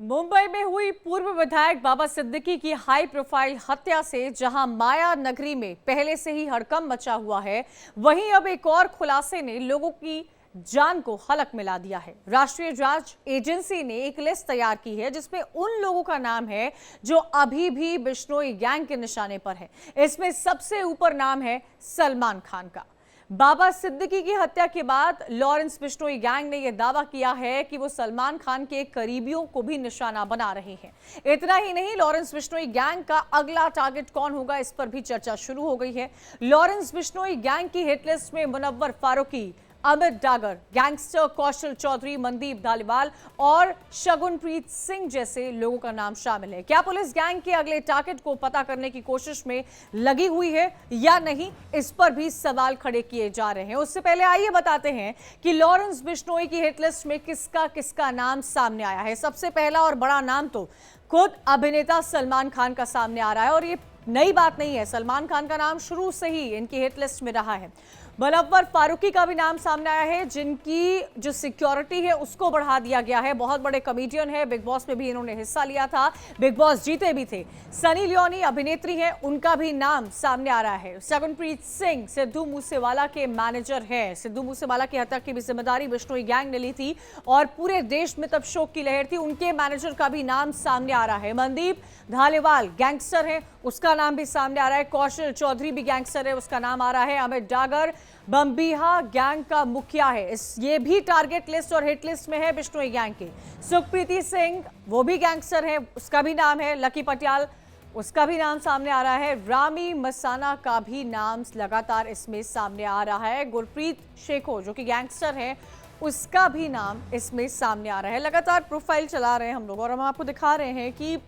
मुंबई में हुई पूर्व विधायक बाबा सिद्दीकी की हाई प्रोफाइल हत्या से जहां माया नगरी में पहले से ही हड़कंप मचा हुआ है, वहीं अब एक और खुलासे ने लोगों की जान को हलक मिला दिया है। राष्ट्रीय जांच एजेंसी ने एक लिस्ट तैयार की है जिसमें उन लोगों का नाम है जो अभी भी बिश्नोई गैंग के निशाने पर है। इसमें सबसे ऊपर नाम है सलमान खान का। बाबा सिद्दीकी की हत्या के बाद लॉरेंस बिश्नोई गैंग ने यह दावा किया है कि वो सलमान खान के करीबियों को भी निशाना बना रहे हैं। इतना ही नहीं, लॉरेंस बिश्नोई गैंग का अगला टारगेट कौन होगा, इस पर भी चर्चा शुरू हो गई है। लॉरेंस बिश्नोई गैंग की हिटलिस्ट में मुनव्वर फारूकी, अमित डागर, गैंगस्टर कौशल चौधरी, मनदीप धालीवाल और शगुनप्रीत सिंह जैसे लोगों का नाम शामिल है। क्या पुलिस गैंग के अगले टारगेट को पता करने की कोशिश में लगी हुई है या नहीं, इस पर भी सवाल खड़े किए जा रहे हैं। उससे पहले आइए बताते हैं कि लॉरेंस बिश्नोई की हिटलिस्ट में किसका किसका नाम सामने आया है। सबसे पहला और बड़ा नाम तो खुद अभिनेता सलमान खान का सामने आ रहा है और ये नई बात नहीं है। सलमान खान का नाम शुरू से ही इनकी हिटलिस्ट में रहा है। मुनव्वर फारूकी का भी नाम सामने आया है, जिनकी जो सिक्योरिटी है उसको बढ़ा दिया गया है। बहुत बड़े कॉमेडियन है, बिग बॉस में भी इन्होंने हिस्सा लिया था, बिग बॉस जीते भी थे। सनी लियोनी अभिनेत्री है, उनका भी नाम सामने आ रहा है। शगुनप्रीत सिंह सिद्धू मूसेवाला के मैनेजर है। सिद्धू मूसेवाला की हत्या की भी जिम्मेदारी बिश्नोई गैंग ने ली थी और पूरे देश में तब शोक की लहर थी। उनके मैनेजर का भी नाम सामने आ रहा है। मनदीप धालीवाल गैंगस्टर है, उसका नाम भी सामने आ रहा है। कौशल चौधरी भी गैंगस्टर है, उसका नाम आ रहा है। अमित डागर बम्बीहा गैंग का मुखिया है, ये भी टारगेट लिस्ट और हिट लिस्ट में है बिश्नोई गैंग के। सुखप्रीति सिंह वो भी गैंगस्टर है, उसका भी नाम है। लकी पटियाल, उसका भी नाम सामने आ रहा है। रामी मसाना का भी नाम लगातार इसमें सामने आ रहा है। गुरप्रीत शेखो जो कि गैंगस्टर है, उसका भी नाम इसमें सामने आ रहा है। लगातार प्रोफाइल चला रहे हैं हम लोग और हम आपको दिखा रहे हैं कि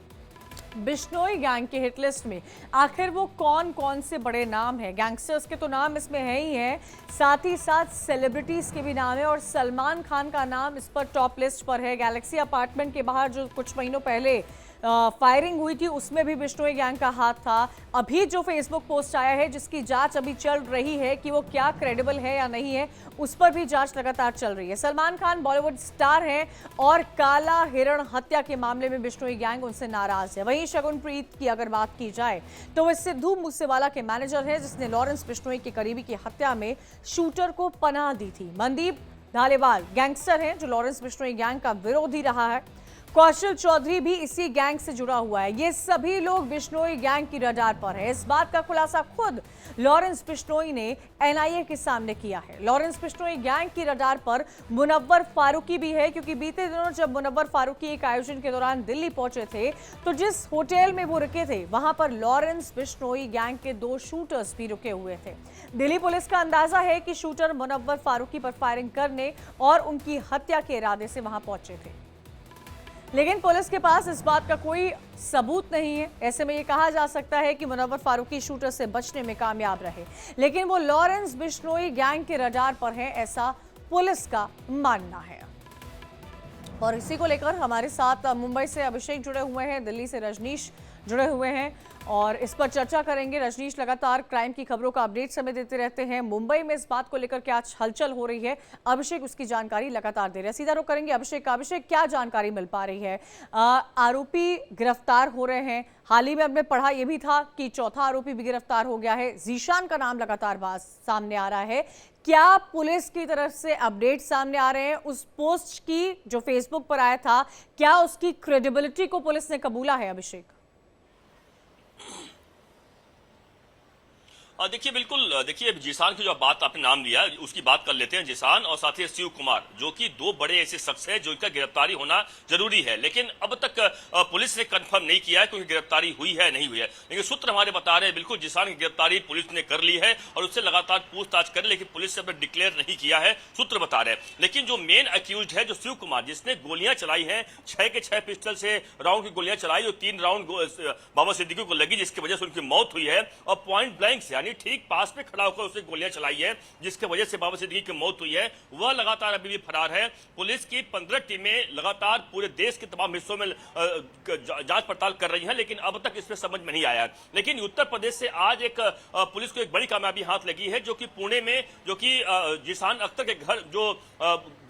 बिश्नोई गैंग के हिटलिस्ट में आखिर वो कौन कौन से बड़े नाम हैं। गैंगस्टर्स के तो नाम इसमें है ही है, साथ ही साथ सेलिब्रिटीज के भी नाम है और सलमान खान का नाम इस पर टॉप लिस्ट पर है। गैलेक्सी अपार्टमेंट के बाहर जो कुछ महीनों पहले फायरिंग हुई थी, उसमें भी बिश्नोई गैंग का हाथ था। अभी जो फेसबुक पोस्ट आया है, जिसकी जांच अभी चल रही है कि वो क्या क्रेडिबल है या नहीं है, उस पर भी जांच लगातार चल रही है। सलमान खान बॉलीवुड स्टार हैं और काला हिरण हत्या के मामले में बिश्नोई गैंग उनसे नाराज है। वहीं शगुनप्रीत की अगर बात की जाए तो वह सिद्धू मूसेवाला के मैनेजर है, जिसने लॉरेंस बिश्नोई के करीबी की हत्या में शूटर को पनाह दी थी। मनदीप धालीवाल गैंगस्टर है जो लॉरेंस बिश्नोई गैंग का विरोधी रहा है। कौशल चौधरी भी इसी गैंग से जुड़ा हुआ है। ये सभी लोग बिश्नोई गैंग की रडार पर है। इस बात का खुलासा खुद लॉरेंस बिश्नोई ने एनआईए के सामने किया है। लॉरेंस बिश्नोई गैंग की रडार पर मुनव्वर फारूकी भी है, क्योंकि बीते दिनों जब मुनव्वर फारूकी एक आयोजन के दौरान दिल्ली पहुंचे थे तो जिस होटल में वो रुके थे वहां पर लॉरेंस बिश्नोई गैंग के 2 शूटर्स भी रुके हुए थे। दिल्ली पुलिस का अंदाजा है कि शूटर मुनव्वर फारूकी पर फायरिंग करने और उनकी हत्या के इरादे से वहां पहुंचे थे, लेकिन पुलिस के पास इस बात का कोई सबूत नहीं है। ऐसे में ये कहा जा सकता है कि मुनव्वर फारूकी शूटर से बचने में कामयाब रहे, लेकिन वो लॉरेंस बिश्नोई गैंग के रडार पर है, ऐसा पुलिस का मानना है। और इसी को लेकर हमारे साथ मुंबई से अभिषेक जुड़े हुए हैं, दिल्ली से रजनीश जुड़े हुए हैं और इस पर चर्चा करेंगे। रजनीश लगातार क्राइम की खबरों का अपडेट समय देते रहते हैं। मुंबई में इस बात को लेकर क्या हलचल हो रही है, अभिषेक उसकी जानकारी लगातार दे रहे हैं। सीधा रुख करेंगे अभिषेक का। अभिषेक, क्या जानकारी मिल पा रही है? आरोपी गिरफ्तार हो रहे हैं, हाल ही में हमने पढ़ा यह भी था कि चौथा आरोपी भी गिरफ्तार हो गया है। जीशान का नाम लगातार सामने आ रहा है। क्या पुलिस की तरफ से अपडेट सामने आ रहे हैं? उस पोस्ट की जो फेसबुक पर आया था, क्या उसकी क्रेडिबिलिटी को पुलिस ने कबूला है अभिषेक? देखिए बिल्कुल, देखिए जिसान की जो बात आपने नाम लिया उसकी बात कर लेते हैं। जिसान और साथ ही शिव कुमार जो कि 2 बड़े ऐसे शख्स हैं जो इनका गिरफ्तारी होना जरूरी है, लेकिन अब तक पुलिस ने कंफर्म नहीं किया है कि गिरफ्तारी हुई है नहीं हुई है। लेकिन सूत्र हमारे बता रहे हैं बिल्कुल जिसान की गिरफ्तारी पुलिस ने कर ली है और उससे लगातार पूछताछ कर, लेकिन पुलिस ने डिक्लेयर नहीं किया है, सूत्र बता रहे हैं। लेकिन जो मेन अक्यूज है जो शिव कुमार, जिसने गोलियां चलाई हैं, 6 के 6 पिस्टल से राउंड की गोलियां चलाई और 3 राउंड बाबा सिद्दीकी को लगी, जिसकी वजह से उनकी मौत हुई है और पॉइंट ब्लैंक से यानी यानी ठीक पास पे खड़ा होकर उसने गोलियां चलाई है, जिसकी वजह से बाबा सिद्दीकी की मौत हुई है। वह लगातार अभी भी फरार है। पुलिस की 15 टीमें लगातार पूरे देश के तमाम हिस्सों में जांच पड़ताल कर रही हैं, लेकिन अब तक इसमें समझ में नहीं आया। लेकिन उत्तर प्रदेश से आज एक पुलिस को एक बड़ी कामयाबी हाथ लगी है, जो कि पुणे में, जो कि जिशान अख्तर के घर जो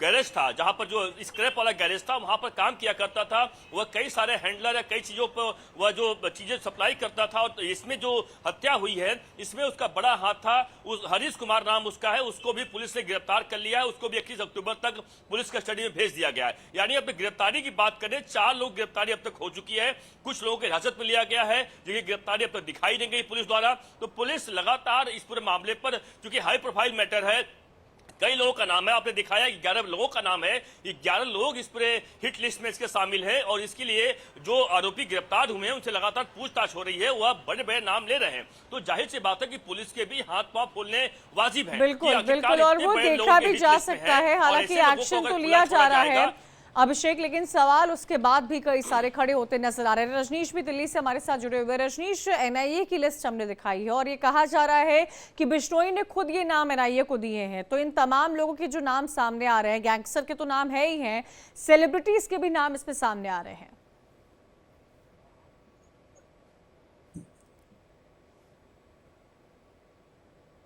गैरेज था, जहां पर जो स्क्रैप वाला गैरेज था, वहां पर काम किया करता था। वह कई सारे हैंडलर या कई चीजों पर वह जो चीजें सप्लाई करता था, और इसमें जो हत्या हुई है इसमें उसका बड़ा हाथ था। उस हरीश कुमार नाम उसका है, उसको भी पुलिस ने गिरफ्तार कर लिया है। उसको भी 21 अक्टूबर तक पुलिस कस्टडी में भेज दिया गया है। यानी अब गिरफ्तारी की बात करें, 4 लोग गिरफ्तारी अब तक हो चुकी है। कुछ लोगों को हिरासत में लिया गया है, जिनकी गिरफ्तारी अब तक दिखाई नहीं गई पुलिस द्वारा। तो पुलिस लगातार इस पूरे मामले पर, क्योंकि हाई प्रोफाइल मैटर है, कई लोगों का नाम है, आपने दिखाया 11 लोगों का नाम है, 11 लोग इस पूरे हिट लिस्ट में इसके शामिल हैं, और इसके लिए जो आरोपी गिरफ्तार हुए हैं उनसे लगातार पूछताछ हो रही है। वह बड़े बड़े नाम ले रहे हैं। तो जाहिर सी बात है कि पुलिस के भी हाथ पांव खोलने वाजिब है। बिल्कुल बिल्कुल, और वो देखा भी जा सकता है, हालांकि एक्शन तो लिया जा रहा है अभिषेक, लेकिन सवाल उसके बाद भी कई सारे खड़े होते नजर आ रहे हैं। रजनीश भी दिल्ली से हमारे साथ जुड़े हुए। रजनीश, एनआईए की लिस्ट हमने दिखाई है और ये कहा जा रहा है कि बिश्नोई ने खुद ये नाम एनआईए को दिए हैं। तो इन तमाम लोगों के जो नाम सामने आ रहे हैं, गैंगस्टर के तो नाम है ही हैं, सेलिब्रिटीज के भी नाम इसमें सामने आ रहे हैं।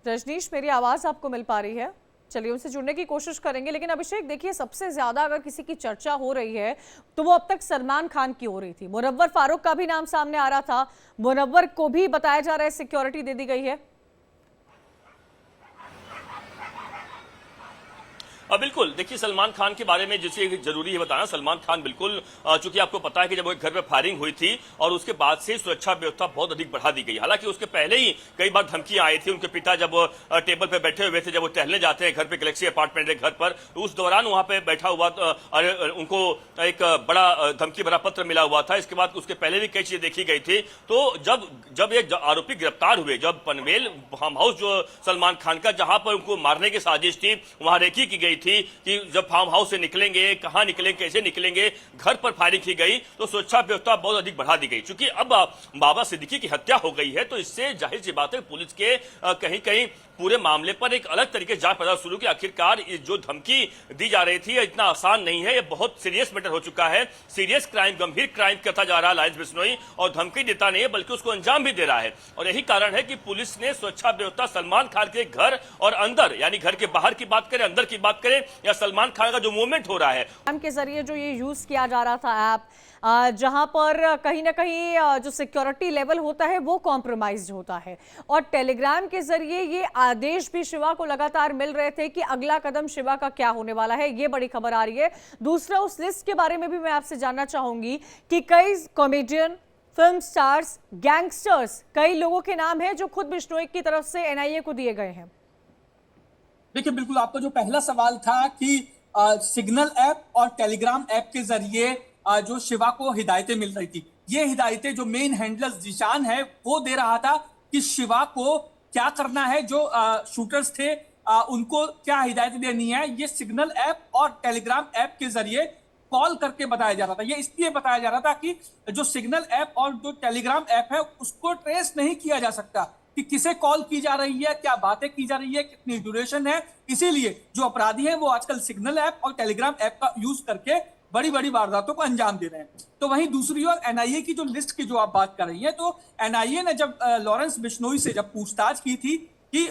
रजनीश, मेरी आवाज आपको मिल पा रही है? चलिए उनसे जुड़ने की कोशिश करेंगे। लेकिन अभिषेक देखिए, सबसे ज्यादा अगर किसी की चर्चा हो रही है तो वो अब तक सलमान खान की हो रही थी। मुनव्वर फारूक का भी नाम सामने आ रहा था। मुनव्वर को भी बताया जा रहा है सिक्योरिटी दे दी गई है। बिल्कुल, देखिए सलमान खान के बारे में जिसे जरूरी है बताना, सलमान खान बिल्कुल, चूंकि आपको पता है कि जब एक घर पे फायरिंग हुई थी और उसके बाद से सुरक्षा व्यवस्था बहुत अधिक बढ़ा दी गई। हालांकि उसके पहले ही कई बार धमकियां आई थी। उनके पिता जब टेबल पे बैठे हुए थे, जब वो टहलने जाते हैं घर पे, गैलेक्सी अपार्टमेंट है घर पर, उस दौरान वहां पे बैठा हुआ उनको एक बड़ा धमकी भरा पत्र मिला हुआ था। इसके बाद उसके पहले भी कई चीजें देखी गई थी। तो जब एक आरोपी गिरफ्तार हुए, जब पनवेल फार्म हाउस जो सलमान खान का, जहां पर उनको मारने की साजिश थी, वहां रेकी की गई थी कि जब फार्म हाउस से निकलेंगे, कहां निकलेंगे, कैसे निकलेंगे, घर पर फायरिंग की गई तो सुरक्षा व्यवस्था बहुत अधिक बढ़ा दी गई। क्योंकि अब बाबा सिद्दीकी की हत्या हो गई है, तो इससे जाहिर सी बात है पुलिस के कहीं कहीं पूरे मामले पर एक अलग तरीके से जांच पड़ताल शुरू की। आखिरकार जो धमकी दी जा रही थी इतना आसान नहीं है, ये बहुत सीरियस मैटर हो चुका है। सीरियस क्राइम, गंभीर क्राइम करता जा रहा है लायंस बिश्नोई, और धमकी देता नहीं है बल्कि उसको अंजाम भी दे रहा है। और यही कारण है कि पुलिस ने सुरक्षा व्यवस्था सलमान खान के घर और अंदर, यानी घर के बाहर की बात करें, अंदर की बात करें, या सलमान खान का जो मूवमेंट हो रहा है के जरिए जो ये यूज किया जा रहा था ऐप, जहां पर कहीं ना कहीं जो सिक्योरिटी लेवल होता है वो कॉम्प्रोमाइज होता है, और टेलीग्राम के जरिए ये आदेश भी शिवा को लगातार मिल रहे थे कि अगला कदम शिवा का क्या होने वाला है। ये बड़ी खबर आ रही है। दूसरा, उस लिस्ट के बारे में भी मैं आपसे जानना चाहूंगी कि कई कॉमेडियन, फिल्म स्टार्स, गैंगस्टर्स, कई लोगों के नाम हैं जो खुद बिश्नोई की तरफ से एनआईए को दिए गए हैं। देखिए, बिल्कुल आपका जो पहला सवाल था कि सिग्नल ऐप और टेलीग्राम ऐप के जरिए जो शिवा को हिदायतें मिल रही थी, ये हिदायतें जो मेन हैंडलर जिशान है वो दे रहा था कि शिवा को क्या करना है, जो शूटर्स थे उनको क्या हिदायतें देनी है। ये सिग्नल ऐप और टेलीग्राम ऐप के जरिए कॉल करके बताया जा रहा था। ये इसलिए बताया जा रहा था कि जो सिग्नल ऐप और जो टेलीग्राम ऐप है उसको ट्रेस नहीं किया जा सकता कि किसे कॉल की जा रही है, क्या बातें की जा रही है, कितनी ड्यूरेशन है। इसीलिए जो अपराधी हैं वो आजकल सिग्नल ऐप और टेलीग्राम ऐप का यूज करके बड़ी बड़ी वारदातों को अंजाम दे रहे हैं। तो वहीं दूसरी ओर एनआईए की जो लिस्ट की जो आप बात कर रही हैं, तो एनआईए ने जब लॉरेंस बिश्नोई से जब पूछताछ की थी कि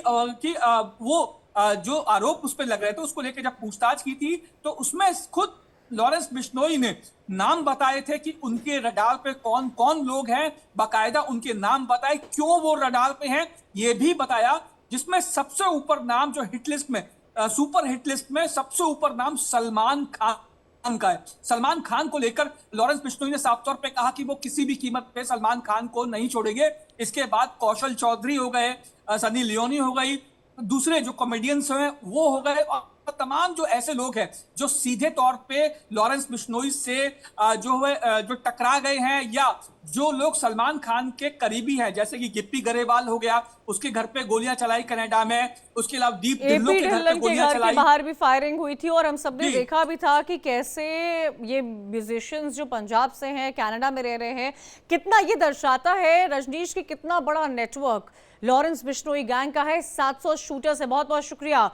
वो जो आरोप उस पर लग रहे थे उसको लेकर जब पूछताछ की थी, तो उसमें खुद लॉरेंस बिश्नोई ने नाम बताए थे कि उनके रडार पे कौन कौन लोग हैं, बाकायदा उनके नाम बताए, क्यों वो रडार पे हैं ये भी बताया, जिसमें सबसे ऊपर नाम जो हिट लिस्ट में, सुपर हिट लिस्ट में सबसे ऊपर नाम सलमान खान का है। सलमान खान को लेकर लॉरेंस बिश्नोई ने साफ तौर पे कहा कि वो किसी भी कीमत पे सलमान खान को नहीं छोड़ेंगे। इसके बाद कौशल चौधरी हो गए, सनी लियोनी हो गई, दूसरे जो कॉमेडियंस हैं वो हो गए, और तमाम जो ऐसे लोग हैं जो सीधे तौर पे लॉरेंस बिश्नोई से जो टकरा गए हैं या जो लोग सलमान खान के करीबी हैं, जैसे कि गिप्पी गरेवाल हो गया, उसके घर पे गोलियां चलाई कनाडा में, उसके अलावा दीप ढिल्लों एपी के घर पे ढिल्लन के गोलियां घर के चलाई। बाहर भी फायरिंग हुई थी और हम सब ने जी। देखा भी था कि कैसे ये म्यूजिशियंस जो पंजाब से हैं, कनाडा में रह रहे हैं, कितना ये दर्शाता है रजनीश की कितना बड़ा नेटवर्क लॉरेंस बिश्नोई गैंग का है। 700 शूटर से बहुत बहुत शुक्रिया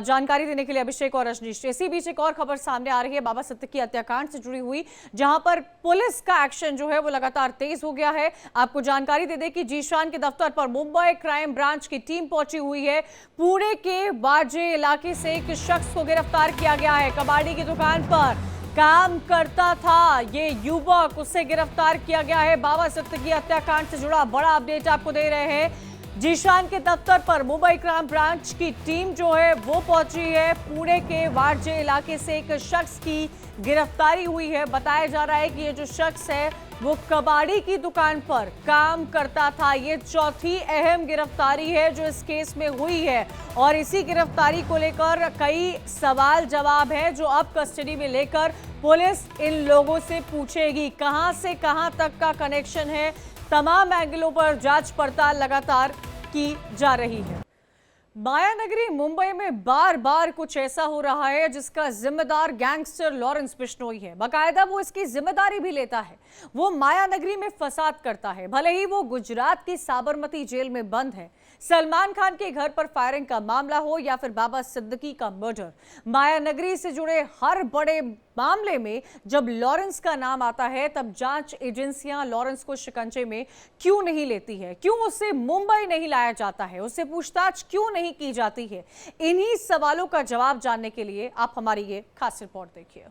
जानकारी देने के लिए अभिषेक और रजनीश। इसी बीच एक और खबर सामने आ रही है बाबा सिद्दीकी हत्याकांड से जुड़ी हुई, जहां पर पुलिस का एक्शन जो है वो लगातार तेज हो गया है। आपको जानकारी दे दें कि जीशान के दफ्तर पर मुंबई क्राइम ब्रांच की टीम पहुंची हुई है। पुणे के वाजे इलाके से एक शख्स को गिरफ्तार किया गया है। कबाड़ी की दुकान पर काम करता था ये युवक, उसे गिरफ्तार किया गया है। बाबा सिद्दीकी हत्याकांड से जुड़ा बड़ा अपडेट आपको दे रहे हैं। जीशान के दफ्तर पर मुंबई क्राइम ब्रांच की टीम जो है वो पहुंची है। पुणे के वाजे इलाके से एक शख्स की गिरफ्तारी हुई है। बताया जा रहा है कि ये जो शख्स है वो कबाड़ी की दुकान पर काम करता था। ये चौथी अहम गिरफ्तारी है जो इस केस में हुई है और इसी गिरफ्तारी को लेकर कई सवाल जवाब हैं जो अब कस्टडी में लेकर पुलिस इन लोगों से पूछेगी। कहां से कहां तक का कनेक्शन है, तमाम एंगलों पर जांच पड़ताल लगातार की जा रही है। मायानगरी मुंबई में बार बार कुछ ऐसा हो रहा है जिसका जिम्मेदार गैंगस्टर लॉरेंस बिश्नोई है। बाकायदा वो इसकी जिम्मेदारी भी लेता है। वो मायानगरी में फसाद करता है, भले ही वो गुजरात की साबरमती जेल में बंद है। सलमान खान के घर पर फायरिंग का मामला हो या फिर बाबा सिद्दीकी का मर्डर, मायानगरी से जुड़े हर बड़े मामले में जब लॉरेंस का नाम आता है तब जांच एजेंसियां लॉरेंस को शिकंजे में क्यों नहीं लेती है, क्यों उसे मुंबई नहीं लाया जाता है, उससे पूछताछ क्यों नहीं की जाती है। इन्हीं सवालों का जवाब जानने के लिए आप हमारी ये खास रिपोर्ट देखिए।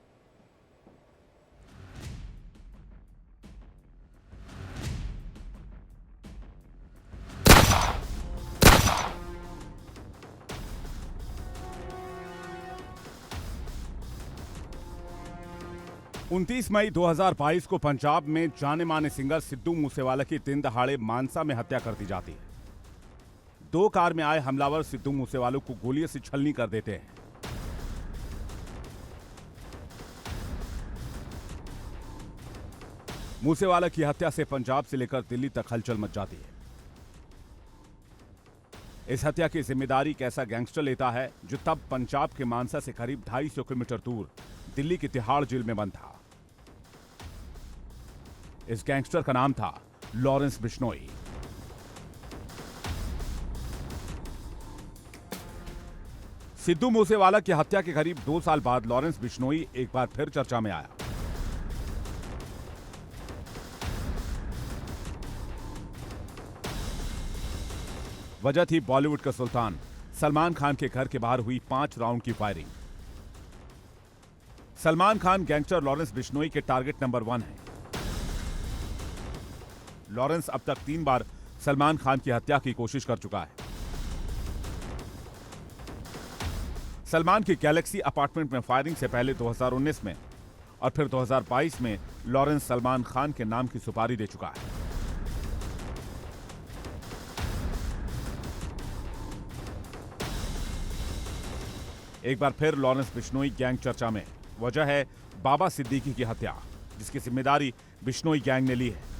उनतीस मई 2022 को पंजाब में जाने माने सिंगर सिद्धू मूसेवाला की दिन दहाड़े मानसा में हत्या कर दी जाती है। 2 कार में आए हमलावर सिद्धू मूसेवाला को गोलियों से छलनी कर देते हैं। मूसेवाला की हत्या से पंजाब से लेकर दिल्ली तक हलचल मच जाती है। इस हत्या की जिम्मेदारी एक ऐसा गैंगस्टर लेता है जो तब पंजाब के मानसा से करीब 250 किलोमीटर दूर दिल्ली की तिहाड़ जेल में बंद था। इस गैंगस्टर का नाम था लॉरेंस बिश्नोई। सिद्धू मूसेवाला की हत्या के करीब 2 साल बाद लॉरेंस बिश्नोई एक बार फिर चर्चा में आया। वजह थी बॉलीवुड का सुल्तान सलमान खान के घर के बाहर हुई 5 राउंड की firing. Salman Khan gangster Lawrence Bishnoi के टारगेट नंबर 1 है। लॉरेंस अब तक 3 बार सलमान खान की हत्या की कोशिश कर चुका है। सलमान की गैलेक्सी अपार्टमेंट में फायरिंग से पहले 2019 में और फिर 2022 में लॉरेंस सलमान खान के नाम की सुपारी दे चुका है। एक बार फिर लॉरेंस बिश्नोई गैंग चर्चा में। वजह है बाबा सिद्दीकी की हत्या, जिसकी जिम्मेदारी बिश्नोई गैंग ने ली है।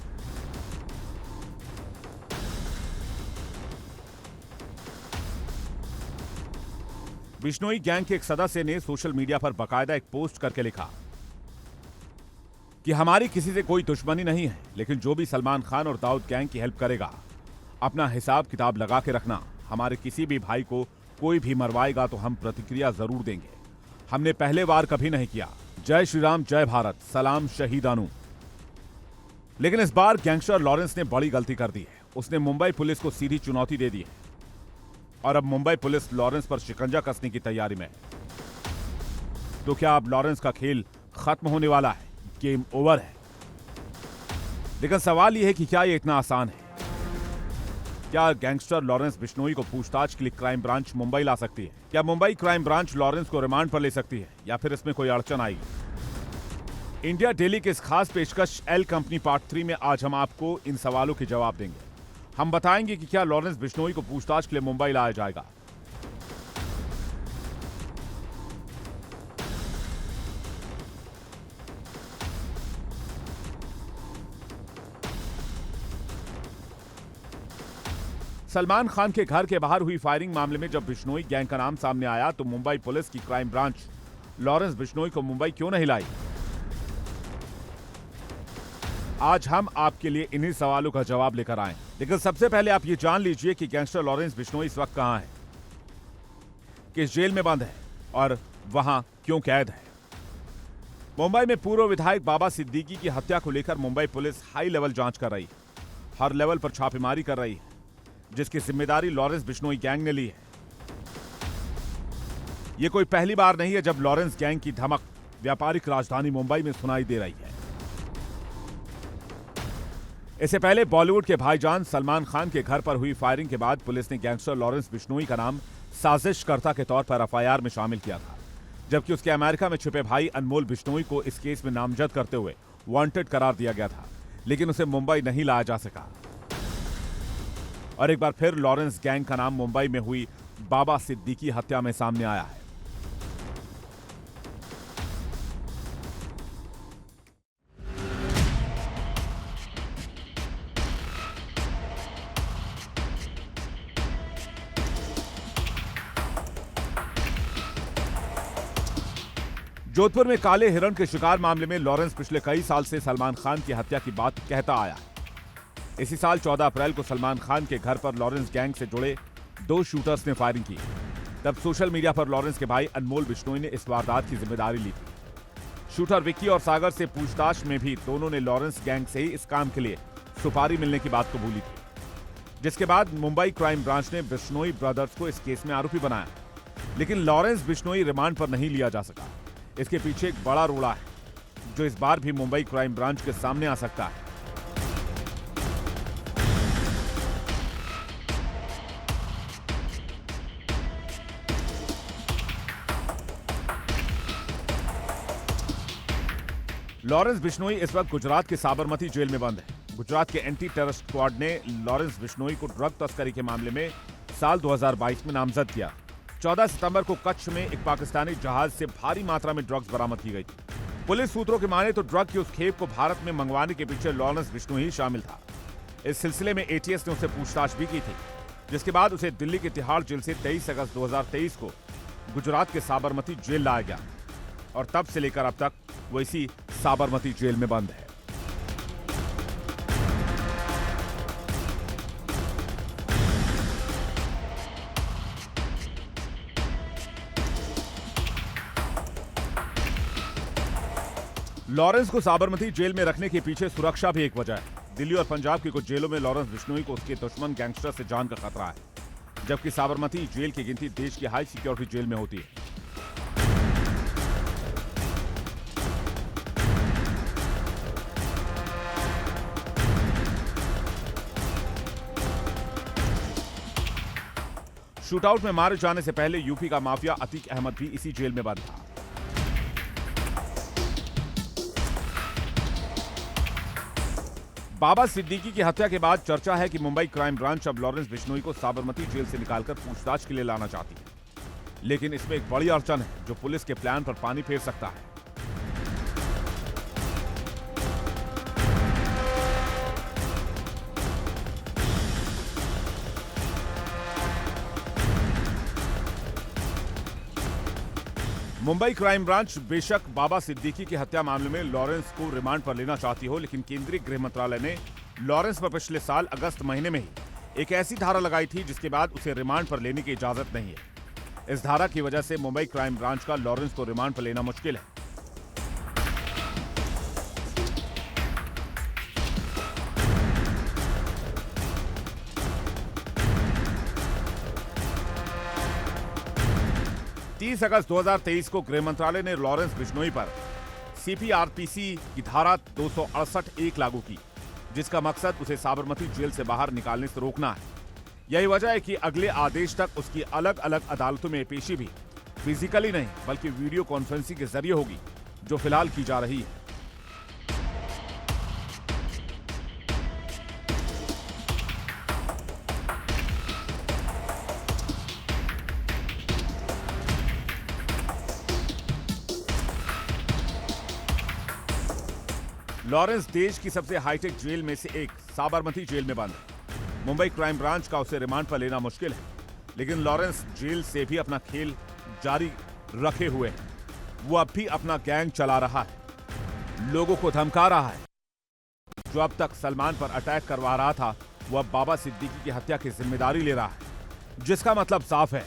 बिश्नोई गैंग के एक सदस्य ने सोशल मीडिया पर बाकायदा एक पोस्ट करके लिखा कि हमारी किसी से कोई दुश्मनी नहीं है, लेकिन जो भी सलमान खान और दाऊद गैंग की हेल्प करेगा, अपना हिसाब किताब लगा के रखना। हमारे किसी भी भाई को कोई भी मरवाएगा तो हम प्रतिक्रिया जरूर देंगे। हमने पहले वार कभी नहीं किया। जय श्री राम, जय भारत, सलाम शहीदानु। लेकिन इस बार गैंगस्टर लॉरेंस ने बड़ी गलती कर दी है। उसने मुंबई पुलिस को सीधी चुनौती दे दी है और अब मुंबई पुलिस लॉरेंस पर शिकंजा कसने की तैयारी में है। तो क्या अब लॉरेंस का खेल खत्म होने वाला है? गेम ओवर है? लेकिन सवाल यह है कि क्या यह इतना आसान है? क्या गैंगस्टर लॉरेंस बिश्नोई को पूछताछ के लिए क्राइम ब्रांच मुंबई ला सकती है? क्या मुंबई क्राइम ब्रांच लॉरेंस को रिमांड पर ले सकती है या फिर इसमें कोई अड़चन आएगी? इंडिया डेली के इस खास पेशकश एल कंपनी पार्ट 3 में आज हम आपको इन सवालों के जवाब देंगे। हम बताएंगे कि क्या लॉरेंस बिश्नोई को पूछताछ के लिए मुंबई लाया जाएगा, सलमान खान के घर के बाहर हुई फायरिंग मामले में जब बिश्नोई गैंग का नाम सामने आया तो मुंबई पुलिस की क्राइम ब्रांच लॉरेंस बिश्नोई को मुंबई क्यों नहीं लाई? आज हम आपके लिए इन्हीं सवालों का जवाब लेकर आए। लेकिन सबसे पहले आप ये जान लीजिए कि गैंगस्टर लॉरेंस बिश्नोई इस वक्त कहां है, किस जेल में बंद है और वहां क्यों कैद है। मुंबई में पूर्व विधायक बाबा सिद्दीकी की हत्या को लेकर मुंबई पुलिस हाई लेवल जांच कर रही है, हर लेवल पर छापेमारी कर रही है, जिसकी जिम्मेदारी लॉरेंस बिश्नोई गैंग ने ली है। यह कोई पहली बार नहीं है जब लॉरेंस गैंग की धमक व्यापारिक राजधानी मुंबई में सुनाई दे रही है। इससे पहले बॉलीवुड के भाईजान सलमान खान के घर पर हुई फायरिंग के बाद पुलिस ने गैंगस्टर लॉरेंस बिश्नोई का नाम साजिशकर्ता के तौर पर एफआईआर में शामिल किया था, जबकि उसके अमेरिका में छुपे भाई अनमोल बिश्नोई को इस केस में नामजद करते हुए वांटेड करार दिया गया था, लेकिन उसे मुंबई नहीं लाया जा सका। और एक बार फिर लॉरेंस गैंग का नाम मुंबई में हुई बाबा सिद्दीकी हत्या में सामने आया है। जोधपुर में काले हिरण के शिकार मामले में लॉरेंस पिछले कई साल से सलमान खान की हत्या की बात कहता आया है। इसी साल 14 अप्रैल को सलमान खान के घर पर लॉरेंस गैंग से जुड़े 2 शूटर्स ने फायरिंग की। तब सोशल मीडिया पर लॉरेंस के भाई अनमोल बिश्नोई ने इस वारदात की जिम्मेदारी ली थी। शूटर विक्की और सागर से पूछताछ में भी दोनों ने लॉरेंस गैंग से ही इस काम के लिए सुपारी मिलने की बात कबूली थी, जिसके बाद मुंबई क्राइम ब्रांच ने बिश्नोई ब्रदर्स को इस केस में आरोपी बनाया। लेकिन लॉरेंस बिश्नोई रिमांड पर नहीं लिया जा सका। इसके पीछे एक बड़ा रोड़ा है, जो इस बार भी मुंबई क्राइम ब्रांच के सामने आ सकता है। लॉरेंस बिश्नोई इस वक्त गुजरात के साबरमती जेल में बंद है। गुजरात के एंटी टेरर स्क्वाड ने लॉरेंस बिश्नोई को ड्रग तस्करी के मामले में साल 2022 में नामजद किया। 14 सितंबर को कच्छ में एक पाकिस्तानी जहाज से भारी मात्रा में ड्रग्स बरामद की गई थी। पुलिस सूत्रों के माने तो ड्रग की उस खेप को भारत में मंगवाने के पीछे लॉरेंस बिश्नोई ही शामिल था। इस सिलसिले में एटीएस ने उसे पूछताछ भी की थी, जिसके बाद उसे दिल्ली के तिहाड़ जेल से 23 अगस्त 2023 को गुजरात के साबरमती जेल लाया गया और तब से लेकर अब तक वो इसी साबरमती जेल में बंद है। लॉरेंस को साबरमती जेल में रखने के पीछे सुरक्षा भी एक वजह है। दिल्ली और पंजाब की कुछ जेलों में लॉरेंस बिश्नोई को उसके दुश्मन गैंगस्टर से जान का खतरा है, जबकि साबरमती जेल की गिनती देश की हाई सिक्योरिटी जेल में होती है। शूटआउट में मारे जाने से पहले यूपी का माफिया अतीक अहमद भी इसी जेल में बंद था। बाबा सिद्दीकी की हत्या के बाद चर्चा है कि मुंबई क्राइम ब्रांच अब लॉरेंस बिश्नोई को साबरमती जेल से निकालकर पूछताछ के लिए लाना चाहती है। लेकिन इसमें एक बड़ी अड़चन है जो पुलिस के प्लान पर पानी फेर सकता है। मुंबई क्राइम ब्रांच बेशक बाबा सिद्दीकी की हत्या मामले में लॉरेंस को रिमांड पर लेना चाहती हो, लेकिन केंद्रीय गृह मंत्रालय ने लॉरेंस पर पिछले साल अगस्त महीने में ही एक ऐसी धारा लगाई थी जिसके बाद उसे रिमांड पर लेने की इजाजत नहीं है। इस धारा की वजह से मुंबई क्राइम ब्रांच का लॉरेंस को रिमांड पर लेना मुश्किल है। अगस्त 2023 को गृह मंत्रालय ने लॉरेंस बिश्नोई पर सीपीआरपीसी की धारा 268(1) लागू की, जिसका मकसद उसे साबरमती जेल से बाहर निकालने से रोकना है। यही वजह है कि अगले आदेश तक उसकी अलग अलग अदालतों में पेशी भी फिजिकली नहीं बल्कि वीडियो कॉन्फ्रेंसिंग के जरिए होगी, जो फिलहाल की जा रही है। लॉरेंस देश की सबसे हाईटेक जेल में से एक साबरमती जेल में बंद है। मुंबई क्राइम ब्रांच का उसे रिमांड पर लेना मुश्किल है, लेकिन लॉरेंस जेल से भी अपना खेल जारी रखे हुए है। वो अब भी अपना गैंग चला रहा है, लोगों को धमका रहा है। जो अब तक सलमान पर अटैक करवा रहा था, वो अब बाबा सिद्दीकी की हत्या की जिम्मेदारी ले रहा है, जिसका मतलब साफ है,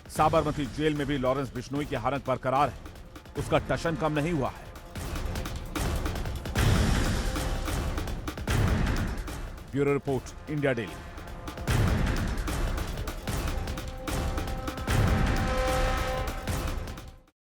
साबरमती जेल में भी लॉरेंस बिश्नोई की हालत बरकरार है, उसका टशन कम नहीं हुआ है। Bureau report, India daily.